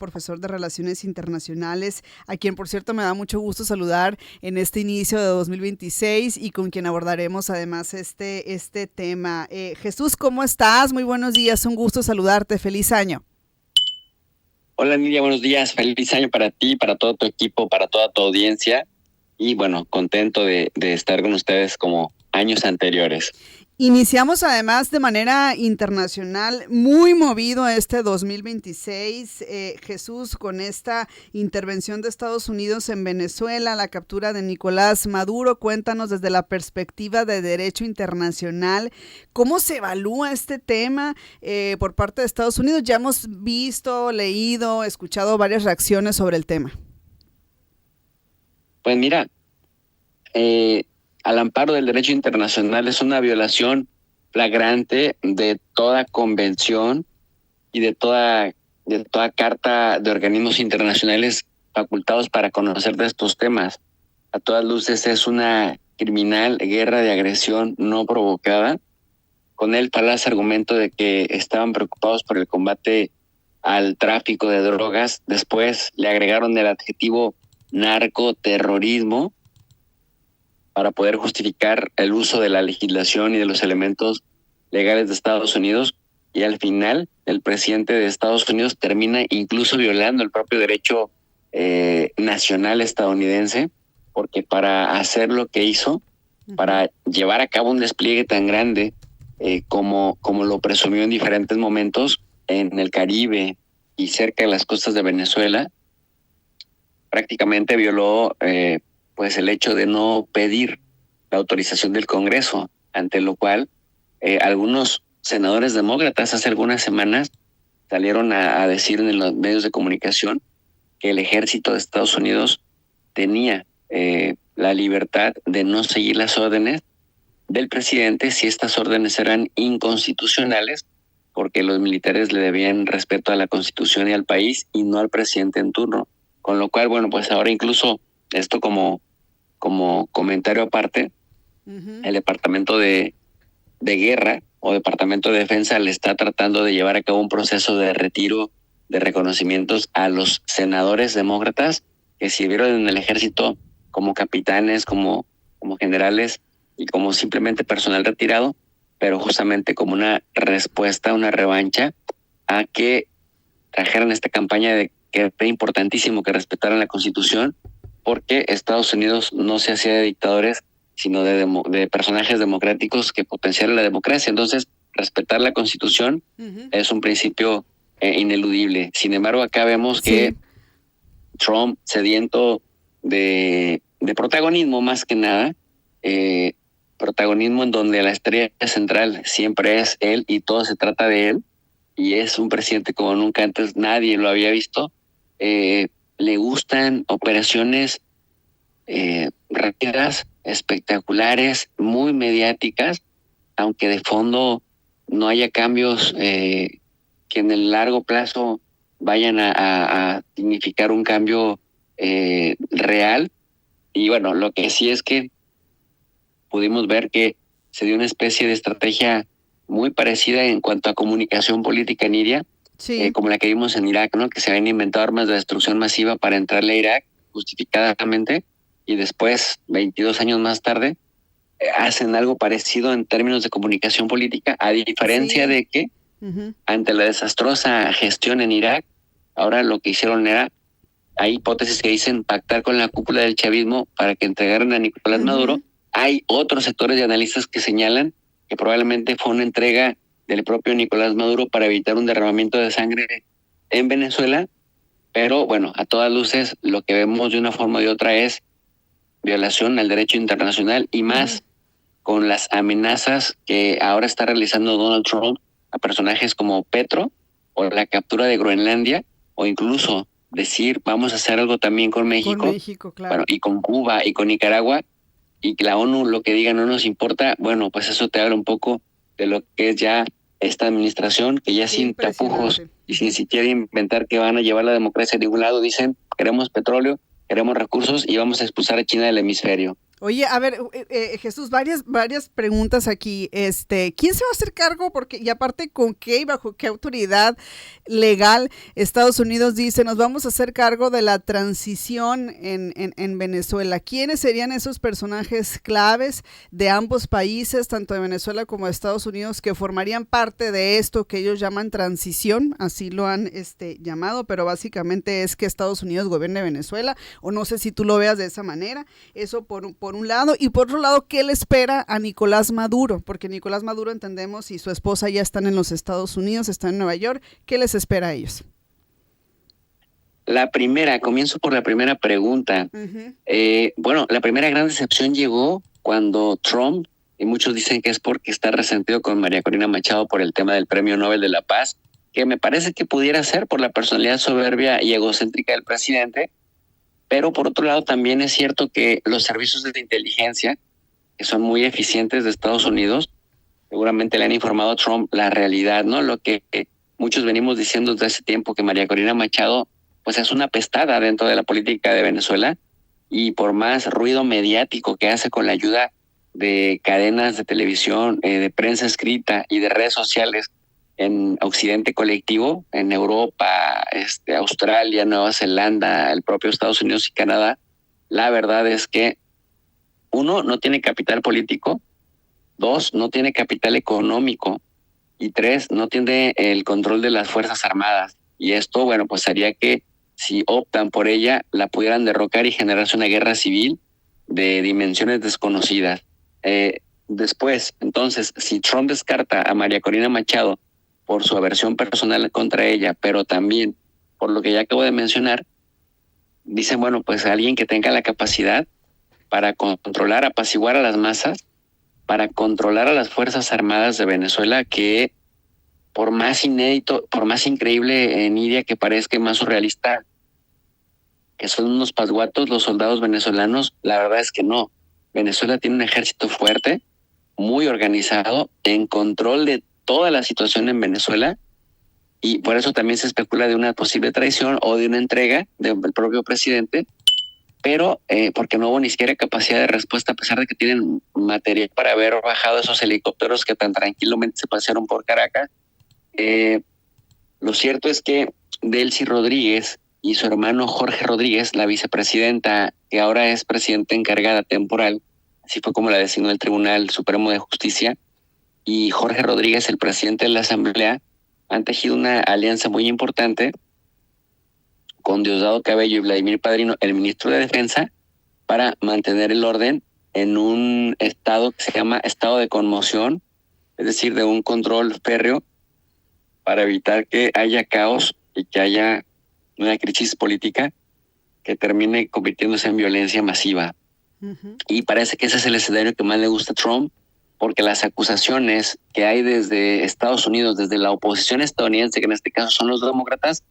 profesor de Relaciones Internacionales, a quien por cierto me da mucho gusto saludar en este inicio de 2026 y con quien abordaremos además este tema. Jesús, ¿cómo estás? Muy buenos días, un gusto saludarte, feliz año. Hola Nidia, buenos días, feliz año para ti, para todo tu equipo, para toda tu audiencia y bueno, contento de estar con ustedes como años anteriores. Iniciamos además de manera internacional, muy movido este 2026, Jesús, con esta intervención de Estados Unidos en Venezuela, la captura de Nicolás Maduro. Cuéntanos desde la perspectiva de derecho internacional, ¿cómo se evalúa este tema por parte de Estados Unidos? Ya hemos visto, leído, escuchado varias reacciones sobre el tema. Pues mira, al amparo del derecho internacional es una violación flagrante de toda convención y de toda carta de organismos internacionales facultados para conocer de estos temas. A todas luces es una criminal guerra de agresión no provocada, con el falaz argumento de que estaban preocupados por el combate al tráfico de drogas. Después le agregaron el adjetivo narcoterrorismo para poder justificar el uso de la legislación y de los elementos legales de Estados Unidos, y al final el presidente de Estados Unidos termina incluso violando el propio derecho nacional estadounidense, porque para hacer lo que hizo, para llevar a cabo un despliegue tan grande como lo presumió en diferentes momentos en el Caribe y cerca de las costas de Venezuela, prácticamente violó pues el hecho de no pedir la autorización del Congreso, ante lo cual algunos senadores demócratas hace algunas semanas salieron a decir en los medios de comunicación que el ejército de Estados Unidos tenía la libertad de no seguir las órdenes del presidente si estas órdenes eran inconstitucionales, porque los militares le debían respeto a la Constitución y al país y no al presidente en turno. Con lo cual, bueno, pues ahora incluso esto como comentario aparte, el Departamento de Guerra o Departamento de Defensa le está tratando de llevar a cabo un proceso de retiro de reconocimientos a los senadores demócratas que sirvieron en el ejército como capitanes, como generales y como simplemente personal retirado, pero justamente como una respuesta, una revancha a que trajeran esta campaña de que era importantísimo que respetaran la Constitución, porque Estados Unidos no se hacía de dictadores, sino de personajes democráticos que potenciaran la democracia. Entonces, respetar la Constitución es un principio ineludible. Sin embargo, acá vemos que Trump, sediento de protagonismo más que nada, protagonismo en donde la estrella central siempre es él y todo se trata de él, y es un presidente como nunca antes nadie lo había visto. Le gustan operaciones rápidas, espectaculares, muy mediáticas, aunque de fondo no haya cambios que en el largo plazo vayan a significar un cambio real. Y bueno, lo que sí es que pudimos ver que se dio una especie de estrategia muy parecida en cuanto a comunicación política en Iria, como la que vimos en Irak, ¿no? Que se habían inventado armas de destrucción masiva para entrarle a Irak justificadamente, y después, 22 años más tarde, hacen algo parecido en términos de comunicación política, a diferencia de que ante la desastrosa gestión en Irak, ahora lo que hicieron era, hay hipótesis que dicen pactar con la cúpula del chavismo para que entregaran a Nicolás Maduro. Hay otros sectores de analistas que señalan que probablemente fue una entrega del propio Nicolás Maduro para evitar un derramamiento de sangre en Venezuela. Pero bueno, a todas luces lo que vemos de una forma o de otra es violación al derecho internacional, y más con las amenazas que ahora está realizando Donald Trump a personajes como Petro, o la captura de Groenlandia, o incluso decir vamos a hacer algo también con México, claro. Bueno, y con Cuba y con Nicaragua, y que la ONU lo que diga no nos importa. Bueno, pues eso te habla un poco de lo que es ya esta administración, que ya sin tapujos y sin siquiera inventar que van a llevar la democracia a ningún lado, dicen queremos petróleo, queremos recursos y vamos a expulsar a China del hemisferio. Oye, a ver, Jesús, varias preguntas aquí. ¿Quién se va a hacer cargo? Porque, y aparte, ¿con qué y bajo qué autoridad legal Estados Unidos dice nos vamos a hacer cargo de la transición en Venezuela? ¿Quiénes serían esos personajes claves de ambos países, tanto de Venezuela como de Estados Unidos, que formarían parte de esto que ellos llaman transición? Así lo han llamado, pero básicamente es que Estados Unidos gobierne Venezuela, o no sé si tú lo veas de esa manera. Eso por un lado, y por otro lado, ¿qué le espera a Nicolás Maduro? Porque Nicolás Maduro, entendemos, y su esposa ya están en los Estados Unidos, están en Nueva York. ¿Qué les espera a ellos? Comienzo por la primera pregunta. Bueno, la primera gran decepción llegó cuando Trump, y muchos dicen que es porque está resentido con María Corina Machado por el tema del Premio Nobel de la Paz, que me parece que pudiera ser por la personalidad soberbia y egocéntrica del presidente, pero por otro lado también es cierto que los servicios de inteligencia, que son muy eficientes de Estados Unidos, seguramente le han informado a Trump la realidad, ¿no? Lo que muchos venimos diciendo desde hace tiempo, que María Corina Machado pues es una pestada dentro de la política de Venezuela, y por más ruido mediático que hace con la ayuda de cadenas de televisión, de prensa escrita y de redes sociales en Occidente colectivo, en Europa, Australia, Nueva Zelanda, el propio Estados Unidos y Canadá, la verdad es que uno, no tiene capital político; dos, no tiene capital económico; y tres, no tiene el control de las Fuerzas Armadas. Y esto, bueno, pues haría que si optan por ella, la pudieran derrocar y generarse una guerra civil de dimensiones desconocidas. Después, entonces, si Trump descarta a María Corina Machado por su aversión personal contra ella, pero también por lo que ya acabo de mencionar, dicen, bueno, pues alguien que tenga la capacidad para controlar, apaciguar a las masas, para controlar a las Fuerzas Armadas de Venezuela, que por más inédito, por más increíble, Nidia, que parezca, más surrealista, que son unos pasguatos los soldados venezolanos, la verdad es que no. Venezuela tiene un ejército fuerte, muy organizado, en control de toda la situación en Venezuela, y por eso también se especula de una posible traición o de una entrega del propio presidente, pero porque no hubo ni siquiera capacidad de respuesta, a pesar de que tienen material para haber bajado esos helicópteros que tan tranquilamente se pasearon por Caracas. Lo cierto es que Delcy Rodríguez y su hermano Jorge Rodríguez, la vicepresidenta, que ahora es presidenta encargada temporal, así fue como la designó el Tribunal Supremo de Justicia, y Jorge Rodríguez, el presidente de la Asamblea, han tejido una alianza muy importante con Diosdado Cabello y Vladimir Padrino, el ministro de Defensa, para mantener el orden en un estado que se llama estado de conmoción, es decir, de un control férreo, para evitar que haya caos y que haya una crisis política que termine convirtiéndose en violencia masiva. Y parece que ese es el escenario que más le gusta a Trump, porque las acusaciones que hay desde Estados Unidos, desde la oposición estadounidense, que en este caso son los demócratas,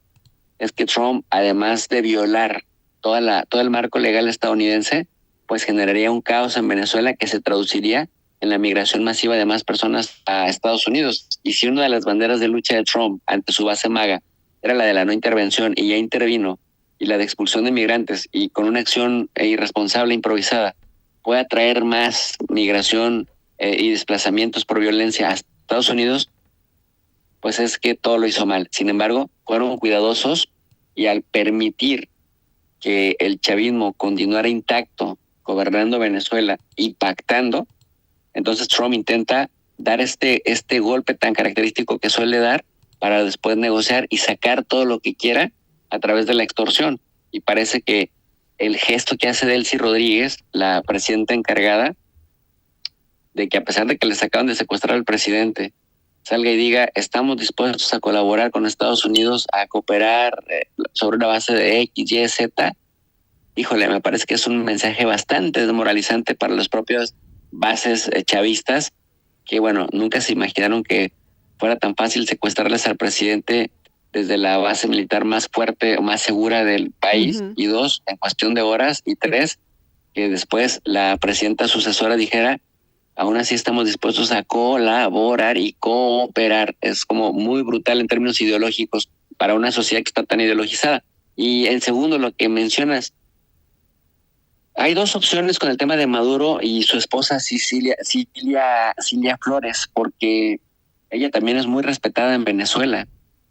es que Trump, además de violar todo el marco legal estadounidense, pues generaría un caos en Venezuela que se traduciría en la migración masiva de más personas a Estados Unidos. Y si una de las banderas de lucha de Trump ante su base MAGA era la de la no intervención, y ya intervino, y la de expulsión de migrantes, y con una acción irresponsable, improvisada, puede atraer más migración y desplazamientos por violencia a Estados Unidos, pues es que todo lo hizo mal. Sin embargo, fueron cuidadosos, y al permitir que el chavismo continuara intacto, gobernando Venezuela y pactando, entonces Trump intenta dar este golpe tan característico que suele dar, para después negociar y sacar todo lo que quiera a través de la extorsión. Y parece que el gesto que hace Delcy Rodríguez, la presidenta encargada, de que a pesar de que les acaban de secuestrar al presidente, salga y diga, estamos dispuestos a colaborar con Estados Unidos, a cooperar sobre una base de X, Y, Z, híjole, me parece que es un mensaje bastante desmoralizante para las propias bases chavistas, que bueno, nunca se imaginaron que fuera tan fácil secuestrarles al presidente desde la base militar más fuerte o más segura del país. Y dos, en cuestión de horas. Y tres, que después la presidenta sucesora dijera, aún así estamos dispuestos a colaborar y cooperar. Es como muy brutal en términos ideológicos para una sociedad que está tan ideologizada. Y en segundo, lo que mencionas, Hay dos opciones con el tema de Maduro y su esposa Cilia Flores, porque ella también es muy respetada en Venezuela.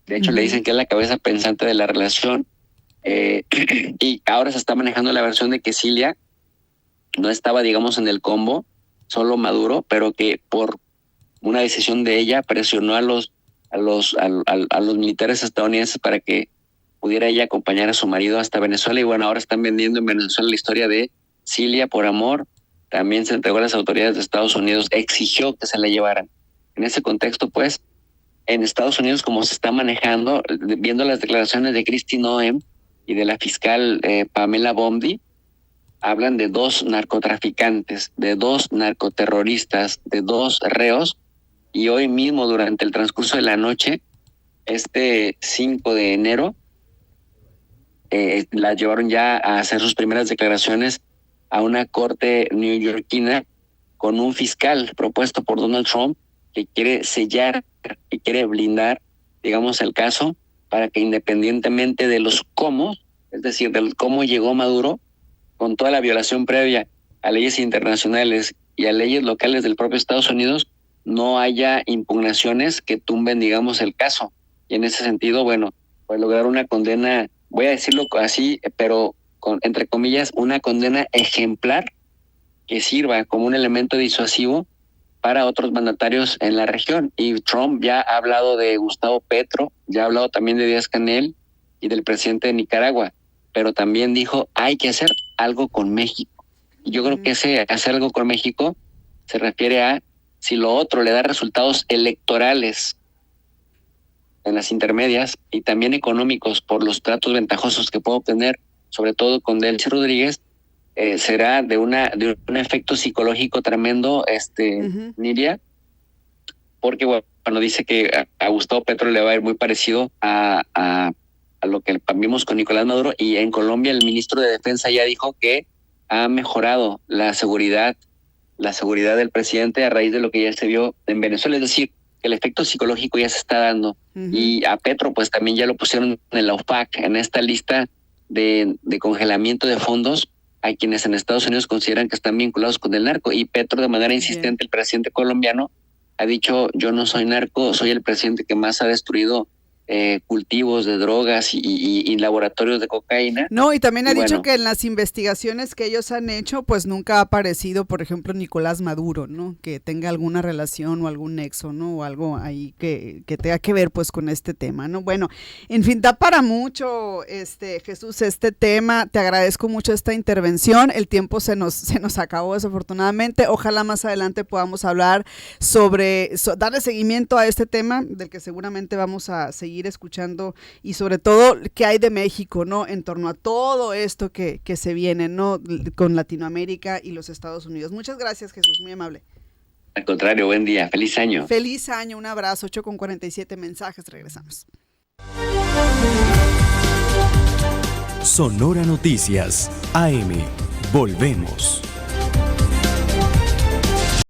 De hecho, le dicen que es la cabeza pensante de la relación. Y ahora se está manejando la versión de que Cilia no estaba, digamos, en el combo, solo Maduro, pero que por una decisión de ella presionó a los militares estadounidenses para que pudiera ella acompañar a su marido hasta Venezuela. Y bueno, ahora están vendiendo en Venezuela la historia de Cilia por amor. También se entregó a las autoridades de Estados Unidos, exigió que se la llevaran. En ese contexto, pues, en Estados Unidos, como se está manejando, viendo las declaraciones de Kristi Noem y de la fiscal Pamela Bondi, hablan de 2 narcotraficantes, de 2 narcoterroristas, de 2 reos, y hoy mismo, durante el transcurso de la noche, este 5 de enero, la llevaron ya a hacer sus primeras declaraciones a una corte neoyorquina con un fiscal propuesto por Donald Trump que quiere sellar, que quiere blindar, digamos, el caso para que independientemente de los cómo, es decir, del cómo llegó Maduro, con toda la violación previa a leyes internacionales y a leyes locales del propio Estados Unidos, no haya impugnaciones que tumben, digamos, el caso. Y en ese sentido, bueno, pues lograr una condena, voy a decirlo así, pero con, entre comillas, una condena ejemplar que sirva como un elemento disuasivo para otros mandatarios en la región. Y Trump ya ha hablado de Gustavo Petro, ya ha hablado también de Díaz-Canel y del presidente de Nicaragua, pero también dijo, hay que hacer algo con México. Y yo creo que ese hacer algo con México se refiere a si lo otro le da resultados electorales en las intermedias y también económicos por los tratos ventajosos que puedo obtener, sobre todo con Delcy Rodríguez, será de un efecto psicológico tremendo, Nidia, porque bueno, dice que a Gustavo Petro le va a ir muy parecido a lo que vimos con Nicolás Maduro, y en Colombia el ministro de Defensa ya dijo que ha mejorado la seguridad del presidente a raíz de lo que ya se vio en Venezuela, es decir, que el efecto psicológico ya se está dando. Y a Petro pues también ya lo pusieron en la OFAC, en esta lista de congelamiento de fondos a quienes en Estados Unidos consideran que están vinculados con el narco, y Petro de manera insistente, el presidente colombiano, ha dicho, yo no soy narco, soy el presidente que más ha destruido cultivos de drogas y laboratorios de cocaína. No, y también ha dicho que en las investigaciones que ellos han hecho, pues nunca ha aparecido, por ejemplo, Nicolás Maduro, ¿no? Que tenga alguna relación o algún nexo, ¿no? O algo ahí que tenga que ver, pues, con este tema, ¿no? Bueno, en fin, da para mucho, Jesús, este tema. Te agradezco mucho esta intervención. El tiempo se nos acabó, desafortunadamente. Ojalá más adelante podamos hablar sobre, darle seguimiento a este tema, del que seguramente vamos a seguir escuchando, y sobre todo qué hay de México, ¿no? En torno a todo esto que se viene, ¿no? Con Latinoamérica y los Estados Unidos. Muchas gracias, Jesús, muy amable. Al contrario, buen día, feliz año. Feliz año, un abrazo. 8:47 mensajes, regresamos. Sonora Noticias, AM, volvemos.